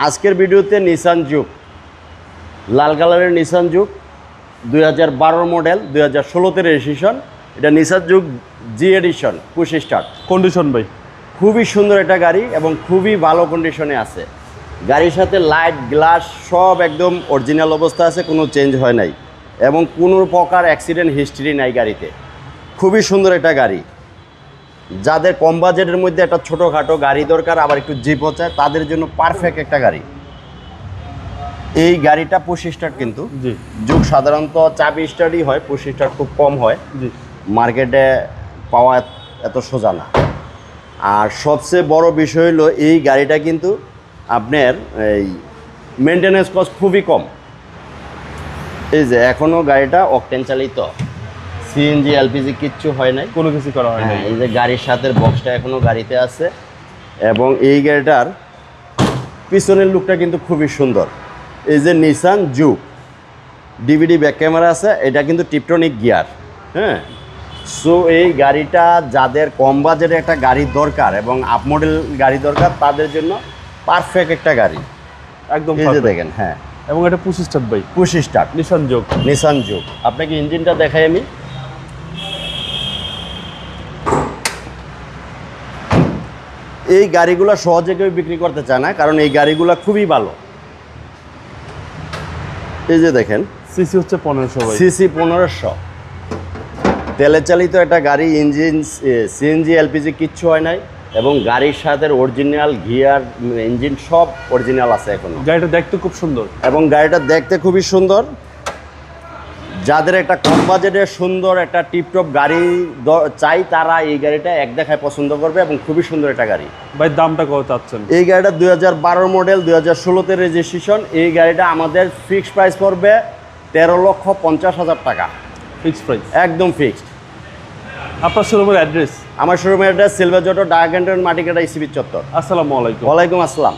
আজকের ভিডিওতে Nissan Juke, লাল কালারের নিসান জুক 2012 মডেল, 2016তে রেজিস্ট্রেশন। এটা Nissan Juke G edition, push start condition ভাই খুবই সুন্দর একটা গাড়ি এবং খুবই ভালো কন্ডিশনে আছে। গাড়ির সাথে লাইট গ্লাস সব একদম অরিজিনাল অবস্থা আছে, কোনো চেঞ্জ হয় নাই এবং কোনো প্রকার অ্যাক্সিডেন্ট হিস্ট্রি নাই গাড়িতে। খুবই সুন্দর একটা গাড়ি। যাদের কম বাজেটের মধ্যে একটা ছোটোখাটো গাড়ি দরকার, আবার একটু জিপও চায়, তাদের জন্য পারফেক্ট একটা গাড়ি। এই গাড়িটা পুশ স্টার্ট, কিন্তু জি জুক সাধারণত চাবি স্টার্টই হয়, পুশ স্টার্ট খুব কম হয়, জি মার্কেটে পাওয়া এত সোজা না। আর সবচেয়ে বড় বিষয় হলো এই গাড়িটা কিন্তু আপনার এই মেনটেন্যান্স কস্ট খুবই কম। এই যে এখনও গাড়িটা অকটেন চালিত, সিএনজি এলপিজি কিচ্ছু হয় নাই, কোনো কিছু করা হয় না। এই যে গাড়ির সাথে বক্সটা এখনও গাড়িতে আছে এবং এই গাড়িটার পিছনের লুকটা কিন্তু খুবই সুন্দর। এই যে Nissan Dzukou DVD back camera আছে, এটা কিন্তু টিপটনিক গিয়ার। হ্যাঁ, সো এই গাড়িটা যাদের কম বাজেটে একটা গাড়ি দরকার এবং আপ মডেল গাড়ি দরকার, তাদের জন্য পারফেক্ট একটা গাড়ি। একদম এই যে perfect। দেখেন, হ্যাঁ, এবং এটা পুশ স্টার্ট ভাই, পুশ স্টার্ট নিশান যোগ। নিসান জুক। আপনাকে ইঞ্জিনটা দেখাই আমি। এই গাড়িগুলো সহজে কেউ বিক্রি করতে চায় না, কারণ এই গাড়িগুলো খুবই ভালো। এই যে দেখেন, সিসি হচ্ছে 1500 ভাই। সিসি 1500, তেলে চালিত একটা গাড়ি, ইঞ্জিন সিএনজি এলপিজি কিচ্ছু হয় নাই এবং গাড়ির সাথে অরিজিনাল গিয়ার ইঞ্জিন সব অরিজিনাল আছে এখনো, গাড়িটা দেখতে খুব সুন্দর এবং গাড়িটা দেখতে খুবই সুন্দর। যাদের একটা কম বাজেটের সুন্দর একটা টিপটপ গাড়ি চাই, তারা এই গাড়িটা এক দেখায় পছন্দ করবে এবং খুবই সুন্দর একটা গাড়ি। ভাই দামটা কত চাচ্ছেন? এই গাড়িটা 2012 মডেল, 2016তে রেজিস্ট্রেশন। এই গাড়িটা আমাদের ফিক্সড প্রাইস পড়বে 13,50,000 টাকা, ফিক্সড প্রাইস একদম ফিক্সড। আপনার শোরুমের অ্যাড্রেস? আমার শোরুমের অ্যাড্রেস সিলভার জটো, ঢাকা ক্যান্টনমেন্ট, মাটিকাটা, ইসিবি চত্বর। আসসালামু আলাইকুম। ওয়ালাইকুম আসসালাম।